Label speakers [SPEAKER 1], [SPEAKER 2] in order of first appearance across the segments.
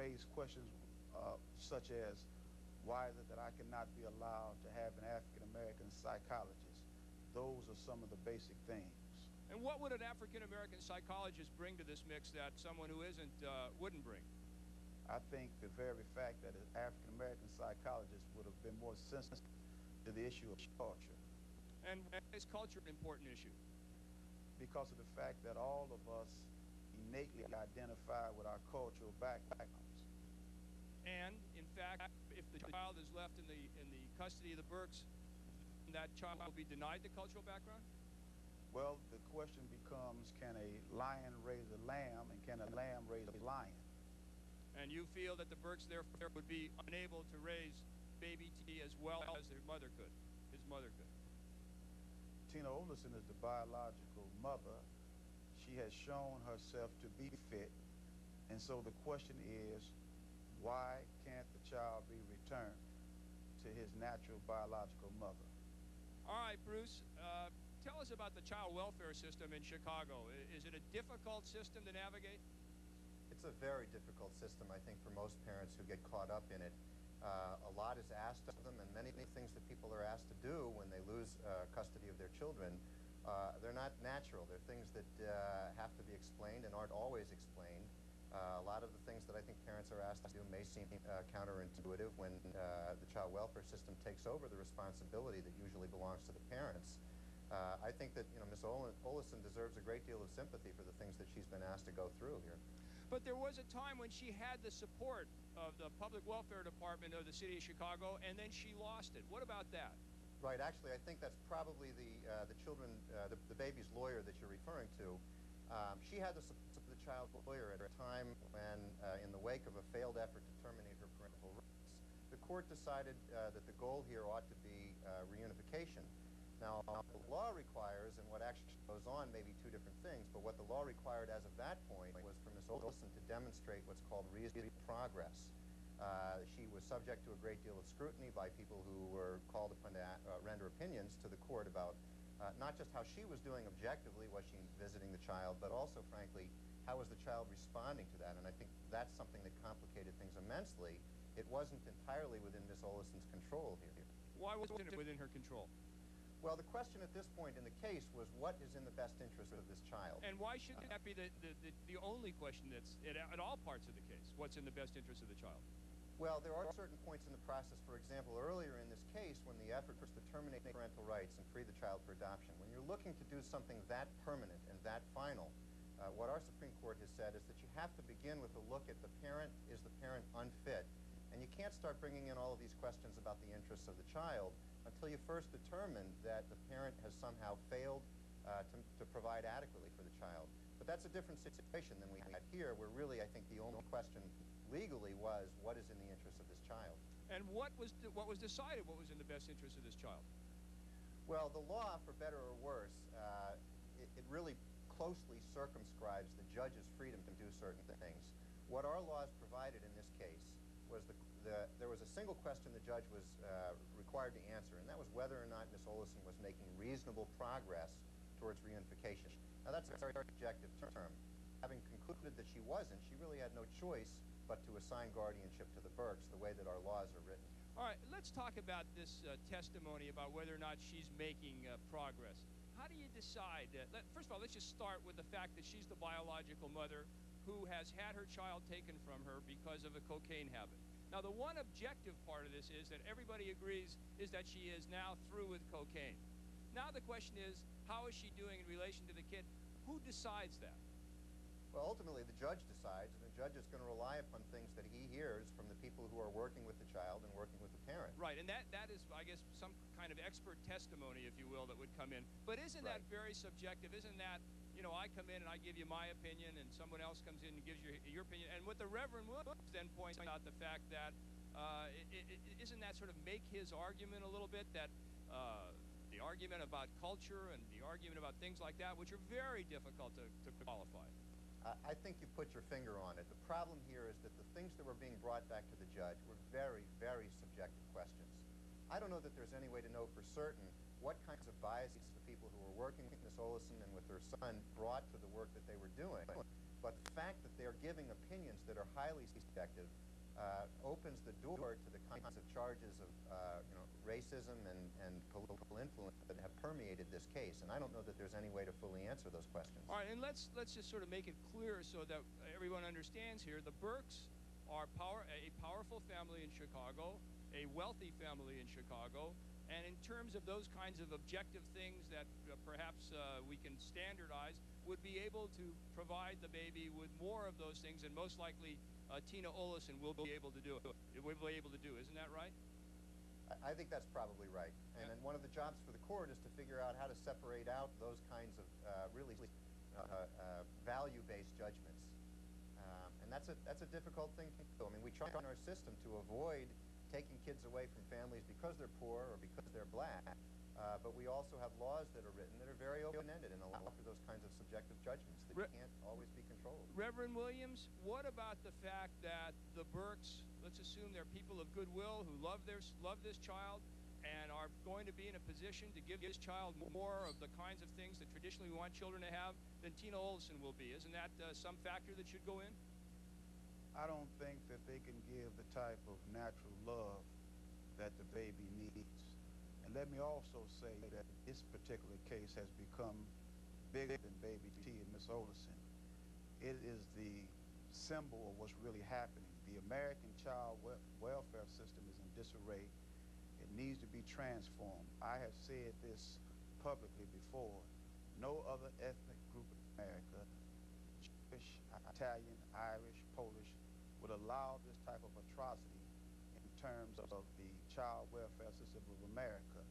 [SPEAKER 1] raise questions such as, why is it that I cannot be allowed to have an African-American psychologist? Those are some of the basic things.
[SPEAKER 2] And what would an African-American psychologist bring to this mix that someone who isn't wouldn't bring?
[SPEAKER 1] I think the very fact that an African-American psychologist would have been more sensitive to the issue of culture.
[SPEAKER 2] And is culture an important issue?
[SPEAKER 1] Because of the fact that all of us innately identify with our cultural backgrounds.
[SPEAKER 2] And in fact, if the child is left in the custody of the Burkes, that child will be denied the cultural background?
[SPEAKER 1] Well, the question becomes, can a lion raise a lamb, and can a lamb raise a lion?
[SPEAKER 2] And you feel that the Burkes therefore would be unable to raise baby T as well as their mother could, his mother could?
[SPEAKER 1] Tina Olison is the biological mother. She has shown herself to be fit, and so the question is, why can't the child be returned to his natural biological mother?
[SPEAKER 2] All right, Bruce, tell us about the child welfare system in Chicago. Is it a difficult system to navigate?
[SPEAKER 3] It's a very difficult system, I think, for most parents who get caught up in it. A lot is asked of them, and many things that people are asked to do when they lose custody of their children, they're not natural. They're things that have to be explained and aren't always explained. A lot of the things that I think parents are asked to do may seem counterintuitive when the child welfare system takes over the responsibility that usually belongs to the parents. I think that, Ms. Olison deserves a great deal of sympathy for the things that she's been asked to go through here.
[SPEAKER 2] But there was a time when she had the support of the Public Welfare Department of the City of Chicago, and then she lost it. What about that?
[SPEAKER 3] Right. Actually, I think that's probably the baby's lawyer that you're referring to. She had the support of the child lawyer at a time when, in the wake of a failed effort to terminate her parental rights, the court decided that the goal here ought to be reunification. Now, the law requires, and what actually goes on may be two different things, but what the law required as of that point was for Ms. Olson to demonstrate what's called reasonable progress. She was subject to a great deal of scrutiny by people who were called upon to render opinions to the court about not just how she was doing objectively, was she visiting the child, but also, frankly, how was the child responding to that? And I think that's something that complicated things immensely. It wasn't entirely within Ms. Olison's control here.
[SPEAKER 2] Why wasn't it within her control?
[SPEAKER 3] Well, the question at this point in the case was, what is in the best interest of this child?
[SPEAKER 2] And why shouldn't that be the only question that's at all parts of the case? What's in the best interest of the child?
[SPEAKER 3] Well, there are certain points in the process. For example, earlier in this case, when the effort was to terminate parental rights and free the child for adoption, when you're looking to do something that permanent and that final, what our Supreme Court has said is that you have to begin with a look at the parent. Is the parent unfit? And you can't start bringing in all of these questions about the interests of the child until you first determine that the parent has somehow failed to provide adequately for the child. But that's a different situation than we had here, where really I think the only question legally was, what is in the interest of this child?
[SPEAKER 2] And what was decided what was in the best interest of this child?
[SPEAKER 3] Well, the law, for better or worse, it really closely circumscribes the judge's freedom to do certain things. What our laws provided in this case was there was a single question the judge was required to answer, and that was whether or not Ms. Olison was making reasonable progress towards reunification. Now, that's a very objective term. Having concluded that she wasn't, she really had no choice but to assign guardianship to the Burkes the way that our laws are written.
[SPEAKER 2] All right, let's talk about this testimony about whether or not she's making progress. How do you decide? First of all, let's just start with the fact that she's the biological mother who has had her child taken from her because of a cocaine habit. Now, the one objective part of this is that everybody agrees is that she is now through with cocaine. Now the question is, how is she doing in relation to the kid? Who decides that?
[SPEAKER 3] Well, ultimately, the judge decides, and the judge is going to rely upon things that he hears from the people who are working with the child and working with the parent.
[SPEAKER 2] Right, and that is, I guess, some kind of expert testimony, if you will, that would come in. But isn't that very subjective? Isn't that, I come in and I give you my opinion, and someone else comes in and gives you your opinion? And what the Reverend Williams then points out the fact that, isn't that sort of make his argument a little bit, that the argument about culture and the argument about things like that, which are very difficult to qualify?
[SPEAKER 3] I think you put your finger on it. The problem here is that the things that were being brought back to the judge were very, very subjective questions. I don't know that there's any way to know for certain what kinds of biases the people who were working with Ms. Olison and with her son brought to the work that they were doing. But the fact that they're giving opinions that are highly subjective opens the door to the kinds of charges of racism and political influence that have permeated this case. And I don't know that there's any way to fully answer those questions.
[SPEAKER 2] All right, and let's just sort of make it clear so that everyone understands here. The Burkes are a powerful family in Chicago, a wealthy family in Chicago, and in terms of those kinds of objective things that perhaps we can standardize, would be able to provide the baby with more of those things, and most likely Tina Olesen will be able to do it. Will be able to do, isn't that right?
[SPEAKER 3] I think that's probably right. And then one of the jobs for the court is to figure out how to separate out those kinds of really value-based judgments. And that's a difficult thing to do. I mean, we try in our system to avoid taking kids away from families because they're poor or because they're black, but we also have laws that are written that are very open-ended and allow for those kinds of subjective judgments that can't always be controlled.
[SPEAKER 2] Reverend Williams, what about the fact that the Burkes, let's assume they're people of goodwill who love this child and are going to be in a position to give this child more of the kinds of things that traditionally we want children to have than Tina Olesen will be? Isn't that some factor that should go in?
[SPEAKER 1] I don't think that they can give the type of natural love that the baby needs. And let me also say that this particular case has become bigger than Baby T and Miss Olesen. It is the symbol of what's really happening. The American child welfare system is in disarray. It needs to be transformed. I have said this publicly before. No other ethnic group in America, Jewish, Italian, Irish, Polish, would allow this type of atrocity in terms of the child welfare system of America.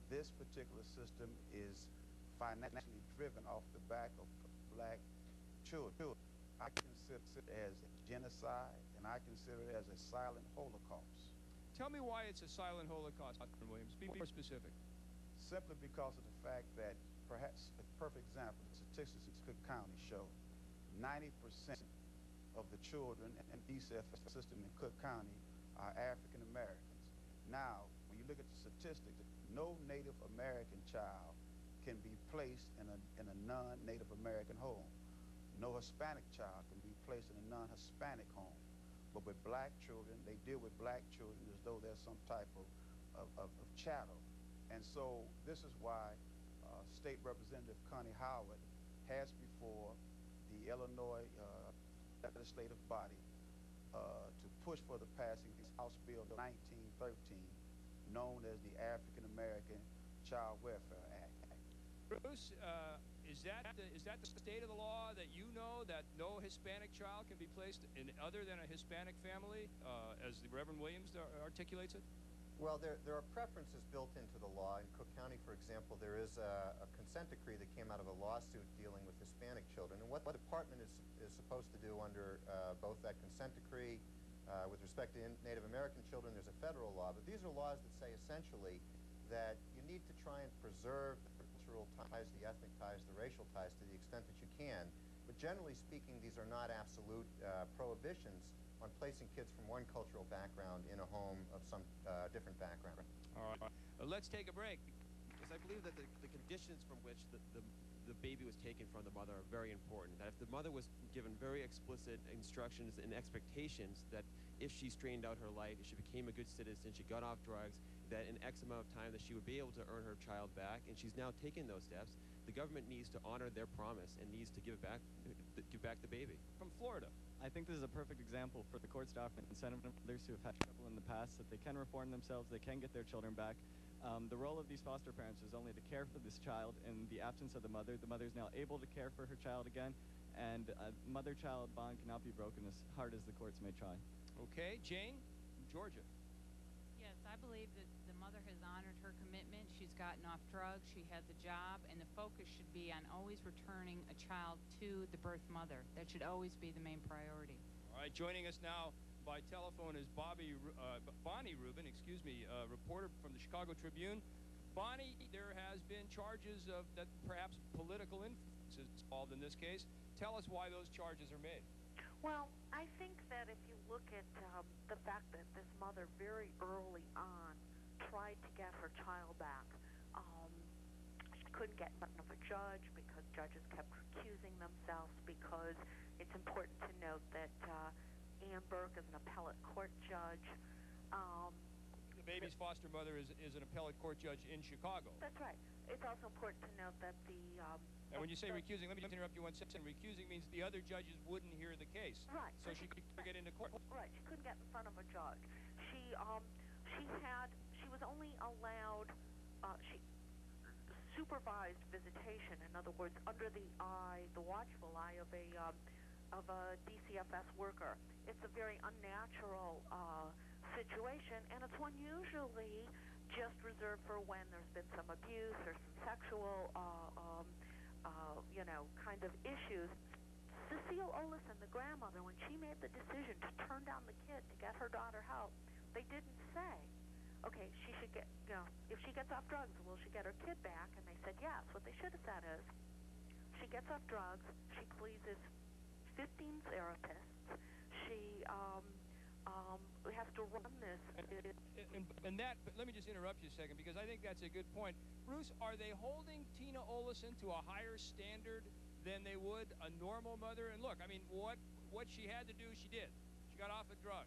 [SPEAKER 1] This particular system is financially driven off the back of black children. I consider it as a genocide, and I consider it as a silent Holocaust.
[SPEAKER 2] Tell me why it's a silent Holocaust, Dr. Williams. Be more specific.
[SPEAKER 1] Simply because of the fact that, perhaps a perfect example, the statistics in Cook County show 90% of the children in the DCF system in Cook County are African Americans. Now, when you look at the statistics, no Native American child can be placed in a non-Native American home. No Hispanic child can be placed in a non-Hispanic home. But with black children, they deal with black children as though they're some type of chattel. And so this is why State Representative Connie Howard has before the Illinois legislative body to push for the passing of House Bill 1913, known as the African American Child Welfare Act.
[SPEAKER 2] Bruce, is that the state of the law that you know, that no Hispanic child can be placed in other than a Hispanic family, as the Reverend Williams articulates it?
[SPEAKER 3] Well, there are preferences built into the law. In Cook County, for example, there is a consent decree that came out of a lawsuit dealing with Hispanic children. And what the department is supposed to do under both that consent decree with respect to Native American children, there's a federal law. But these are laws that say essentially that you need to try and preserve the cultural ties, the ethnic ties, the racial ties to the extent that you can. But generally speaking, these are not absolute prohibitions on placing kids from one cultural background in a home of some different background.
[SPEAKER 2] All right. Let's take a break.
[SPEAKER 4] Because I believe that the conditions from which the baby was taken from the mother are very important. That if the mother was given very explicit instructions and expectations that if she straightened out her life, if she became a good citizen, she got off drugs, that in X amount of time that she would be able to earn her child back, and she's now taken those steps, the government needs to honor their promise and needs to give back the baby.
[SPEAKER 2] From Florida.
[SPEAKER 5] I think this is a perfect example for the court staff and senators who have had trouble in the past, that they can reform themselves, they can get their children back. The role of these foster parents is only to care for this child in the absence of the mother. The mother is now able to care for her child again, and a mother-child bond cannot be broken as hard as the courts may try.
[SPEAKER 2] Okay, Jane, from Georgia.
[SPEAKER 6] Yes, I believe that the mother has honored her commitment. She's gotten off drugs, she had the job, and the focus should be on always returning a child to the birth mother. That should always be the main priority.
[SPEAKER 2] All right, joining us now by telephone is Bonnie Rubin, reporter from the Chicago Tribune. Bonnie, there has been charges of that perhaps political influence is involved in this case. Tell us why those charges are made.
[SPEAKER 7] Well, I think that if you look at the fact that this mother very early on tried to get her child back, she couldn't get in front of a judge because Judge judges kept recusing themselves because it's important to note that Ann Burke is an appellate court judge.
[SPEAKER 2] The baby's foster mother is an appellate court judge in Chicago.
[SPEAKER 7] That's right. It's also important to note that the...
[SPEAKER 2] and when you say recusing, let me just interrupt you 1 second. Recusing means the other judges wouldn't hear the case.
[SPEAKER 7] Right.
[SPEAKER 2] So she could never get into court.
[SPEAKER 7] Right. She couldn't get in front of a judge. She was only allowed, she supervised visitation. In other words, under the watchful eye of a DCFS worker. It's a very unnatural situation, and it's one usually just reserved for when there's been some abuse or some sexual, kind of issues. Cecile Olison, the grandmother, when she made the decision to turn down the kid to get her daughter help, they didn't say, okay, she should get, if she gets off drugs, will she get her kid back? And they said yes. What they should have said is, she gets off drugs, she pleases 15 therapists, she has to run this.
[SPEAKER 2] And that, but let me just interrupt you a second, because I think that's a good point. Bruce, are they holding Tina Olison to a higher standard than they would a normal mother? And look, I mean, what she had to do, she did. She got off of drugs.